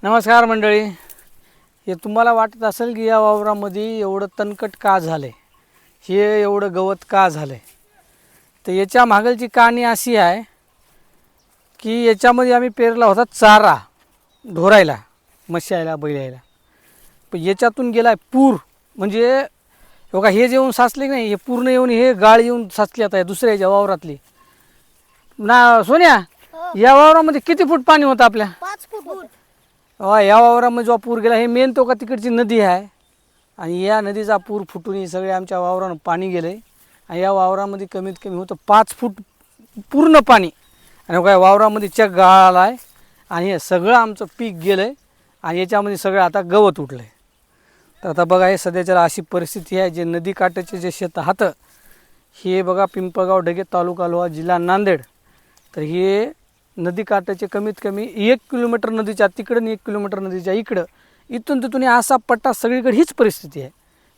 नमस्कार मंडळी. हे तुम्हाला वाटत असेल की या वावरामध्ये एवढं तणकट का झालं, हे एवढं गवत का झालं, तर याच्या मागलची कहाणी अशी आहे की याच्यामध्ये आम्ही पेरला होता चारा ढोरायला, म्हशायला, बैलायला. पण याच्यातून गेला आहे पूर. म्हणजे बघा हे जे येऊन साचले नाही, हे पूर्ण येऊन हे गाळ येऊन साचली आता दुसऱ्या याच्या वावरातली ना. सोन्या, या वावरामध्ये किती फूट पाणी होतं आपल्या? 5 फूट. या वावरामध्ये जो पूर गेला, हे मेन तो का तिकडची नदी आहे आणि या नदीचा पूर फुटून हे सगळे आमच्या वावरानं पाणी गेलं आहे. आणि या वावरामध्ये कमीत कमी होतं 5 फूट पूर्ण पाणी. आणि काय वावरामध्ये चक गाळाला आहे आणि हे सगळं आमचं पीक गेलं आहे आणि याच्यामध्ये सगळं आता गवत उठलं आहे. तर आता बघा हे सध्याच्याला अशी परिस्थिती आहे. जे नदीकाठाचे जे शेत हातं हे बघा, पिंपळगाव ढगे, तालुका लोहा, जिल्हा नांदेड. तर हे नदीकाठाचे कमीत कमी 1 किलोमीटर नदीच्या तिकडं आणि 1 किलोमीटर नदीच्या इकडं, इथून तिथून असा पट्टा सगळीकडे हीच परिस्थिती आहे.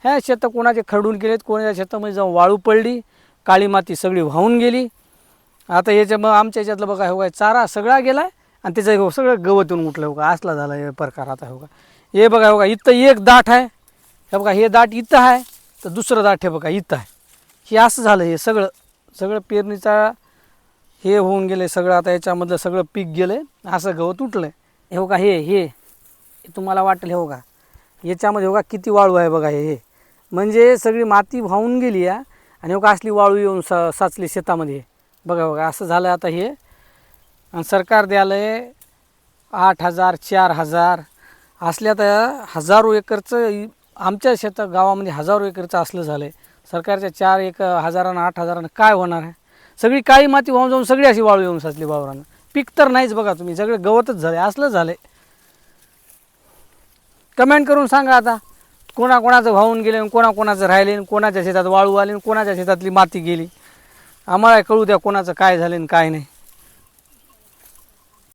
ह्या शेतं कोणाचे खरडून गेलेत, कोणाच्या शेतामध्ये जाऊन वाळू पडली, काळी माती सगळी वाहून गेली. आता याच्या मग आमच्या याच्यातलं बघा हो काय चारा सगळा गेला आहे आणि त्याचं सगळं गवत येऊन उठलं हो का, असला झाला हे प्रकार. आता हो का हे बघा हो का, इथं एक दाट आहे, हे बघा हे दाट इथं आहे, तर दुसरं दाट हे बघा इथं आहे. हे असं झालं, हे सगळं पेरणीचा हे होऊन गेले सगळं. आता याच्यामधलं सगळं पीक गेलं आहे, असं गवत उठलं आहे. हे बघा हे तुम्हाला वाटेल, हे बघा याच्यामध्ये बघा किती वाळू आहे बघा. हे म्हणजे सगळी माती वाहून गेली आहे आणि बघा असली वाळू येऊन साचली शेतामध्ये. बघा असं झालं आता हे. आणि सरकार द्यालं आहे 8,000 4,000 असल्या तर हजारो एकरचं आमच्या गावामध्ये हजारो एकरचं असलं झालं आहे. सरकारच्या 4,000 आणि 8,000 काय होणार आहे? सगळी काळी माती वाहून जाऊन सगळी अशी वाळू येऊन साचली वावरानं. पीक तर नाहीच बघा, तुम्ही सगळं गवतच झालं, असलं झालं. कमेंट करून सांगा आता कोणाकोणाचं वाहून गेले, कोणाकोणाचं राहिले, कोणाच्या शेतात वाळू आले, कोणाच्या शेतातली माती गेली. आम्हाला कळू द्या कोणाचं काय झालं आणि काय नाही.